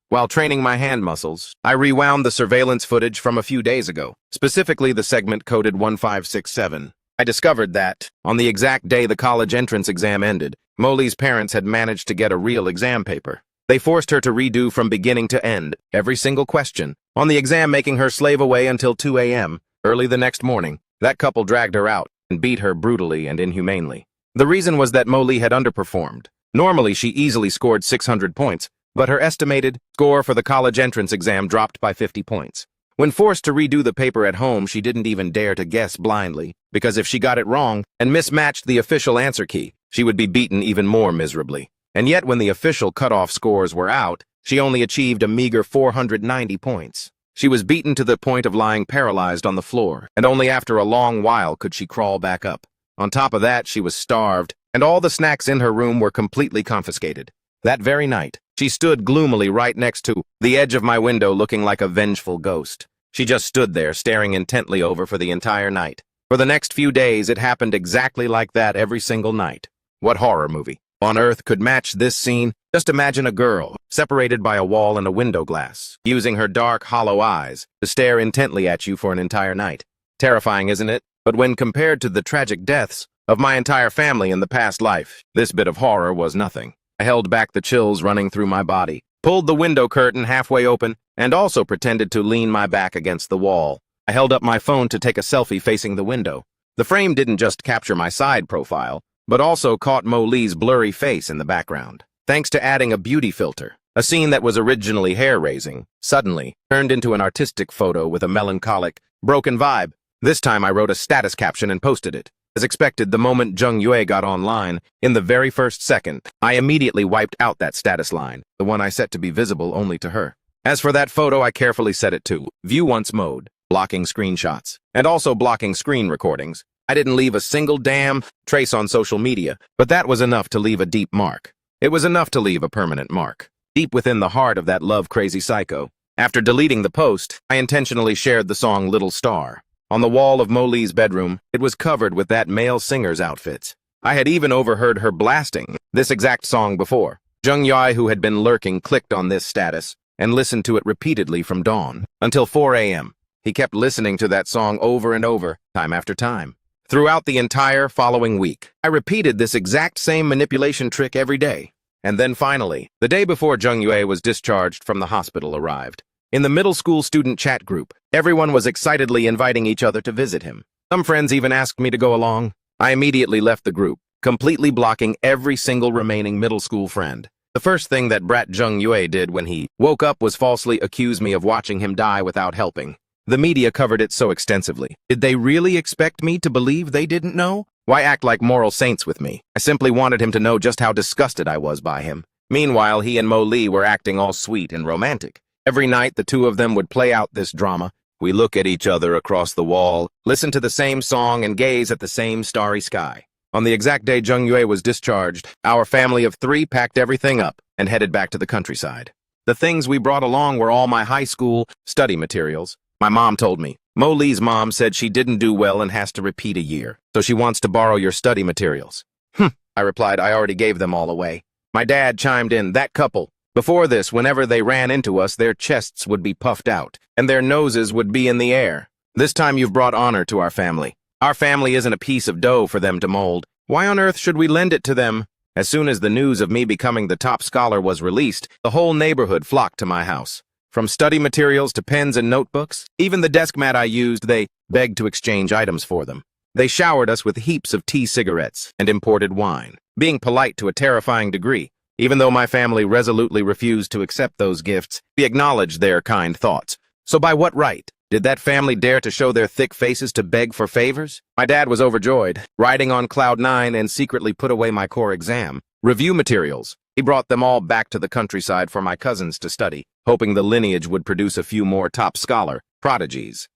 While training my hand muscles, I rewound the surveillance footage from a few days ago, specifically the segment coded 1567. I discovered that, on the exact day the college entrance exam ended, Lee's parents had managed to get a real exam paper. They forced her to redo from beginning to end, every single question, on the exam, making her slave away until 2 a.m. Early the next morning, that couple dragged her out and beat her brutally and inhumanely. The reason was that Lee had underperformed. Normally, she easily scored 600 points, but her estimated score for the college entrance exam dropped by 50 points. When forced to redo the paper at home, she didn't even dare to guess blindly, because if she got it wrong and mismatched the official answer key, she would be beaten even more miserably. And yet, when the official cutoff scores were out, she only achieved a meager 490 points. She was beaten to the point of lying paralyzed on the floor, and only after a long while could she crawl back up. On top of that, she was starved, and all the snacks in her room were completely confiscated. That very night, she stood gloomily right next to the edge of my window, looking like a vengeful ghost. She just stood there, staring intently over for the entire night. For the next few days, it happened exactly like that every single night. What horror movie on earth could match this scene? Just imagine a girl, separated by a wall and a window glass, using her dark, hollow eyes to stare intently at you for an entire night. Terrifying, isn't it? But when compared to the tragic deaths of my entire family in the past life, this bit of horror was nothing. I held back the chills running through my body, pulled the window curtain halfway open, and also pretended to lean my back against the wall. I held up my phone to take a selfie facing the window. The frame didn't just capture my side profile, but also caught Lee's blurry face in the background. Thanks to adding a beauty filter, a scene that was originally hair-raising suddenly turned into an artistic photo with a melancholic, broken vibe. This time I wrote a status caption and posted it. As expected, the moment Jung Yue got online, in the very first second, I immediately wiped out that status line, the one I set to be visible only to her. As for that photo, I carefully set it to View Once mode, blocking screenshots, and also blocking screen recordings. I didn't leave a single damn trace on social media, but that was enough to leave a deep mark. It was enough to leave a permanent mark, deep within the heart of that love-crazy psycho. After deleting the post, I intentionally shared the song Little Star. On the wall of Lee's bedroom, it was covered with that male singer's outfits. I had even overheard her blasting this exact song before. Jung Yai, who had been lurking, clicked on this status and listened to it repeatedly from dawn until 4 a.m. He kept listening to that song over and over, time after time. Throughout the entire following week, I repeated this exact same manipulation trick every day. And then finally, the day before Jung Yue was discharged from the hospital arrived. In the middle school student chat group, everyone was excitedly inviting each other to visit him. Some friends even asked me to go along. I immediately left the group, completely blocking every single remaining middle school friend. The first thing that brat Jung Yue did when he woke up was falsely accuse me of watching him die without helping. The media covered it so extensively. Did they really expect me to believe they didn't know? Why act like moral saints with me? I simply wanted him to know just how disgusted I was by him. Meanwhile, he and Lee were acting all sweet and romantic. Every night, the two of them would play out this drama. We look at each other across the wall, listen to the same song, and gaze at the same starry sky. On the exact day Jung Yue was discharged, our family of 3 packed everything up and headed back to the countryside. The things we brought along were all my high school study materials. My mom told me. Lee's mom said she didn't do well and has to repeat a year, so she wants to borrow your study materials. I replied, I already gave them all away. My dad chimed in, that couple. Before this, whenever they ran into us, their chests would be puffed out, and their noses would be in the air. This time you've brought honor to our family. Our family isn't a piece of dough for them to mold. Why on earth should we lend it to them? As soon as the news of me becoming the top scholar was released, the whole neighborhood flocked to my house. From study materials to pens and notebooks, even the desk mat I used, they begged to exchange items for them. They showered us with heaps of tea, cigarettes, and imported wine, being polite to a terrifying degree. Even though my family resolutely refused to accept those gifts, we acknowledged their kind thoughts. So by what right did that family dare to show their thick faces to beg for favors? My dad was overjoyed, riding on cloud nine, and secretly put away my core exam review materials. He brought them all back to the countryside for my cousins to study, hoping the lineage would produce a few more top scholar prodigies.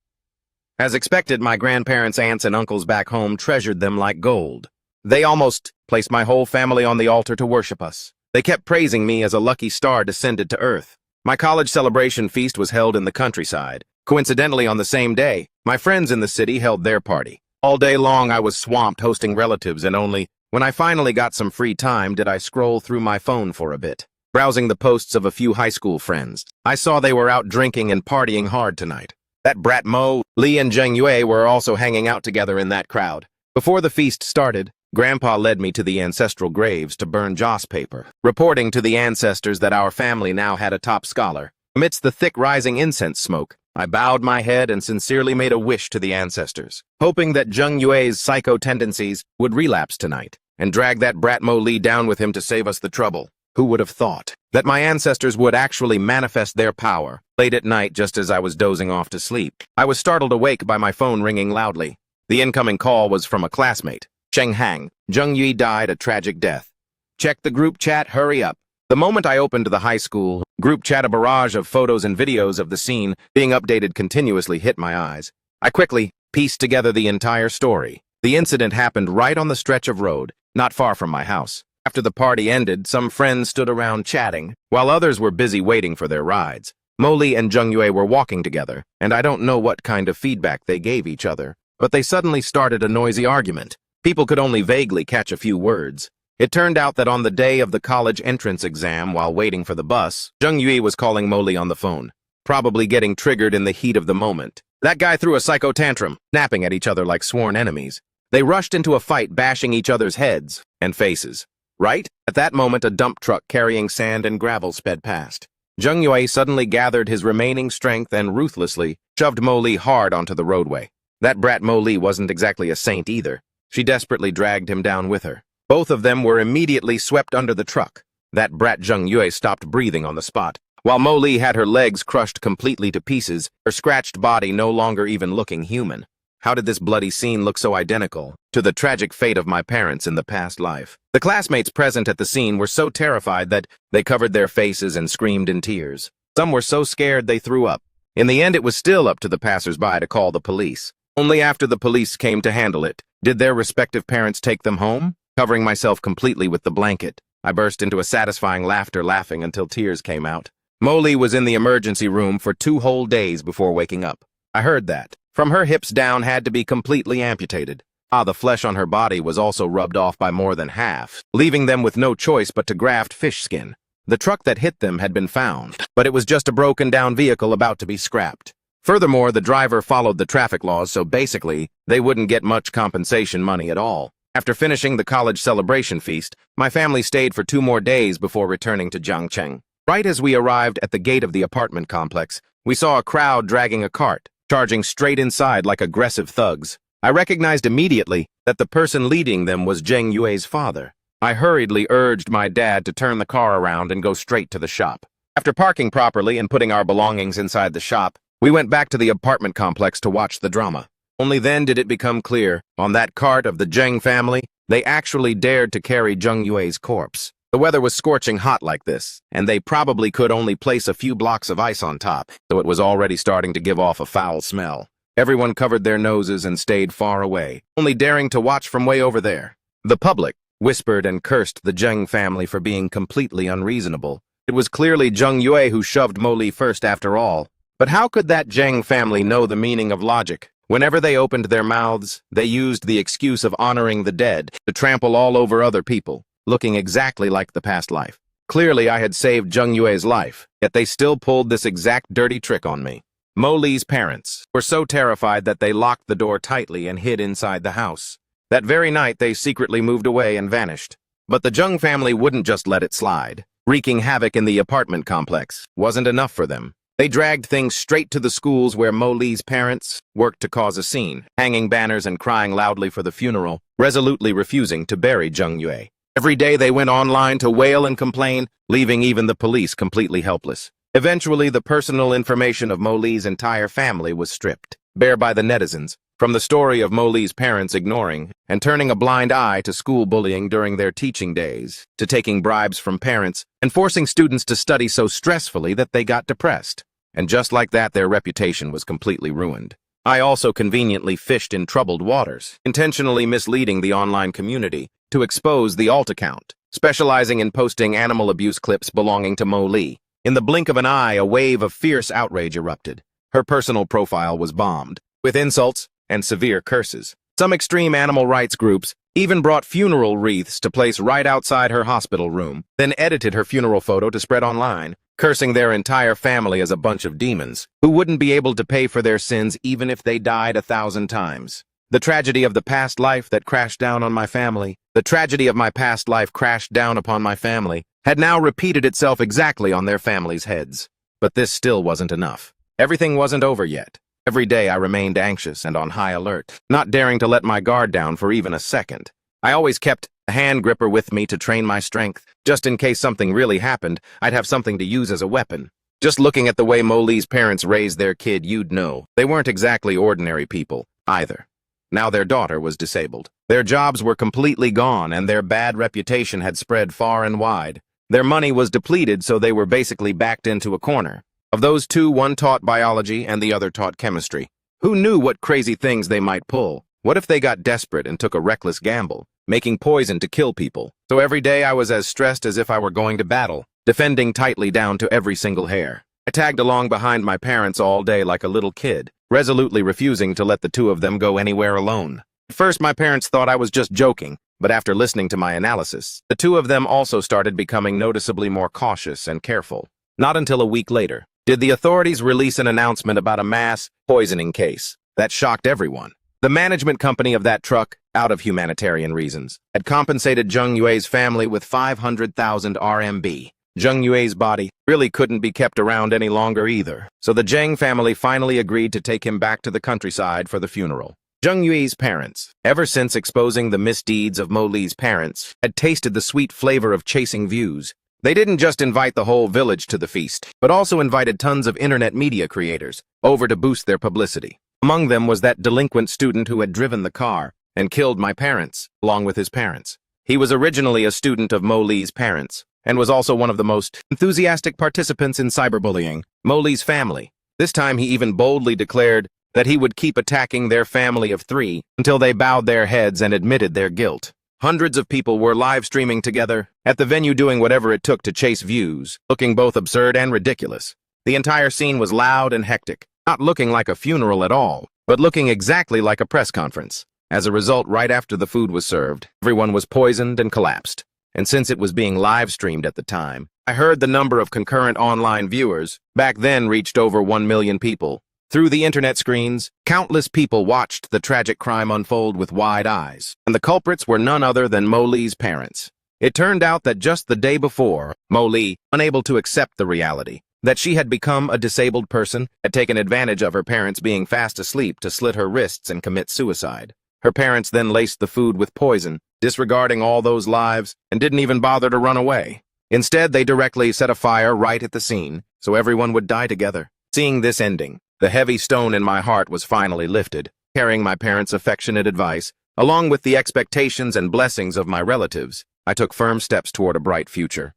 As expected, my grandparents, aunts, and uncles back home treasured them like gold. They almost placed my whole family on the altar to worship us. They kept praising me as a lucky star descended to earth. My college celebration feast was held in the countryside. Coincidentally, on the same day, my friends in the city held their party. All day long, I was swamped hosting relatives, and only when I finally got some free time did I scroll through my phone for a bit. Browsing the posts of a few high school friends, I saw they were out drinking and partying hard tonight. That brat Mo, Lee, and Zheng Yue were also hanging out together in that crowd. Before the feast started, Grandpa led me to the ancestral graves to burn joss paper, reporting to the ancestors that our family now had a top scholar. Amidst the thick rising incense smoke, I bowed my head and sincerely made a wish to the ancestors, hoping that Zheng Yue's psycho tendencies would relapse tonight and drag that brat Mo Lee down with him to save us the trouble. Who would have thought that my ancestors would actually manifest their power? Late at night, just as I was dozing off to sleep, I was startled awake by my phone ringing loudly. The incoming call was from a classmate. Cheng Hang, Zheng Yue died a tragic death. Check the group chat, hurry up. The moment I opened the high school group chat, a barrage of photos and videos of the scene being updated continuously hit my eyes. I quickly pieced together the entire story. The incident happened right on the stretch of road, not far from my house. After the party ended, some friends stood around chatting, while others were busy waiting for their rides. Molly and Zheng Yue were walking together, and I don't know what kind of feedback they gave each other, but they suddenly started a noisy argument. People could only vaguely catch a few words. It turned out that on the day of the college entrance exam, while waiting for the bus, Zheng Yue was calling Molly on the phone, probably getting triggered in the heat of the moment. That guy threw a psycho tantrum, snapping at each other like sworn enemies. They rushed into a fight, bashing each other's heads and faces. Right at that moment, a dump truck carrying sand and gravel sped past. Zheng Yue suddenly gathered his remaining strength and ruthlessly shoved Mo Li hard onto the roadway. That brat Mo Li wasn't exactly a saint either. She desperately dragged him down with her. Both of them were immediately swept under the truck. That brat Zheng Yue stopped breathing on the spot, while Mo Li had her legs crushed completely to pieces, her scratched body no longer even looking human. How did this bloody scene look so identical to the tragic fate of my parents in the past life? The classmates present at the scene were so terrified that they covered their faces and screamed in tears. Some were so scared they threw up. In the end, it was still up to the passers-by to call the police. Only after the police came to handle it did their respective parents take them home. Covering myself completely with the blanket, I burst into a satisfying laughter, laughing until tears came out. Molly was in the emergency room for 2 whole days before waking up. I heard that. From her hips down had to be completely amputated. The flesh on her body was also rubbed off by more than half, leaving them with no choice but to graft fish skin. The truck that hit them had been found, but it was just a broken-down vehicle about to be scrapped. Furthermore, the driver followed the traffic laws, so basically, they wouldn't get much compensation money at all. After finishing the college celebration feast, my family stayed for 2 more days before returning to Jiangcheng. Right as we arrived at the gate of the apartment complex, we saw a crowd dragging a cart, charging straight inside like aggressive thugs. I recognized immediately that the person leading them was Zheng Yue's father. I hurriedly urged my dad to turn the car around and go straight to the shop. After parking properly and putting our belongings inside the shop, we went back to the apartment complex to watch the drama. Only then did it become clear, on that cart of the Zheng family, they actually dared to carry Zheng Yue's corpse. The weather was scorching hot like this, and they probably could only place a few blocks of ice on top, so it was already starting to give off a foul smell. Everyone covered their noses and stayed far away, only daring to watch from way over there. The public whispered and cursed the Zheng family for being completely unreasonable. It was clearly Zheng Yue who shoved Mo Li first after all. But how could that Zheng family know the meaning of logic? Whenever they opened their mouths, they used the excuse of honoring the dead to trample all over other people, looking exactly like the past life. Clearly, I had saved Zheng Yue's life, yet they still pulled this exact dirty trick on me. Mo Lee's parents were so terrified that they locked the door tightly and hid inside the house. That very night, they secretly moved away and vanished. But the Jung family wouldn't just let it slide. Wreaking havoc in the apartment complex wasn't enough for them. They dragged things straight to the schools where Mo Lee's parents worked to cause a scene, hanging banners and crying loudly for the funeral, resolutely refusing to bury Jung Yue. Every day they went online to wail and complain, leaving even the police completely helpless. Eventually, the personal information of Mo Lee's entire family was stripped, bare by the netizens, from the story of Mo Lee's parents ignoring and turning a blind eye to school bullying during their teaching days, to taking bribes from parents and forcing students to study so stressfully that they got depressed. And just like that, their reputation was completely ruined. I also conveniently fished in troubled waters, intentionally misleading the online community to expose the alt account, specializing in posting animal abuse clips belonging to Mo Lee. In the blink of an eye, a wave of fierce outrage erupted. Her personal profile was bombed, with insults and severe curses. Some extreme animal rights groups even brought funeral wreaths to place right outside her hospital room, then edited her funeral photo to spread online, cursing their entire family as a bunch of demons who wouldn't be able to pay for their sins even if they died 1,000 times. The tragedy of the past life that crashed down on my family, the tragedy of my past life crashed down upon my family, had now repeated itself exactly on their families' heads. But this still wasn't enough. Everything wasn't over yet. Every day I remained anxious and on high alert, not daring to let my guard down for even a second. I always kept a hand gripper with me to train my strength. Just in case something really happened, I'd have something to use as a weapon. Just looking at the way Mo Lee's parents raised their kid, you'd know they weren't exactly ordinary people, either. Now their daughter was disabled. Their jobs were completely gone, and their bad reputation had spread far and wide. Their money was depleted, so they were basically backed into a corner. Of those two, one taught biology and the other taught chemistry. Who knew what crazy things they might pull? What if they got desperate and took a reckless gamble, making poison to kill people? So every day I was as stressed as if I were going to battle, defending tightly down to every single hair. I tagged along behind my parents all day like a little kid, resolutely refusing to let the two of them go anywhere alone. At first, my parents thought I was just joking, but after listening to my analysis, the two of them also started becoming noticeably more cautious and careful. Not until a week later did the authorities release an announcement about a mass poisoning case that shocked everyone. The management company of that truck, out of humanitarian reasons, had compensated Jung Yue's family with 500,000 RMB. Jung Yue's body really couldn't be kept around any longer either, so the Zheng family finally agreed to take him back to the countryside for the funeral. Jung Yue's parents, ever since exposing the misdeeds of Mo Lee's parents, had tasted the sweet flavor of chasing views. They didn't just invite the whole village to the feast, but also invited tons of internet media creators over to boost their publicity. Among them was that delinquent student who had driven the car and killed my parents, along with his parents. He was originally a student of Mo Lee's parents, and was also one of the most enthusiastic participants in cyberbullying Mo Lee's family. This time he even boldly declared that he would keep attacking their family of 3 until they bowed their heads and admitted their guilt. Hundreds of people were live streaming together at the venue, doing whatever it took to chase views, looking both absurd and ridiculous. The entire scene was loud and hectic, not looking like a funeral at all, but looking exactly like a press conference. As a result, right after the food was served, everyone was poisoned and collapsed. And since it was being live streamed at the time, I heard the number of concurrent online viewers back then reached over 1 million people. Through the internet screens, countless people watched the tragic crime unfold with wide eyes, and the culprits were none other than Mo Lee's parents. It turned out that just the day before, Mo Lee, unable to accept the reality that she had become a disabled person, had taken advantage of her parents being fast asleep to slit her wrists and commit suicide. Her parents then laced the food with poison, disregarding all those lives, and didn't even bother to run away. Instead, they directly set a fire right at the scene, so everyone would die together. Seeing this ending, the heavy stone in my heart was finally lifted. Carrying my parents' affectionate advice, along with the expectations and blessings of my relatives, I took firm steps toward a bright future.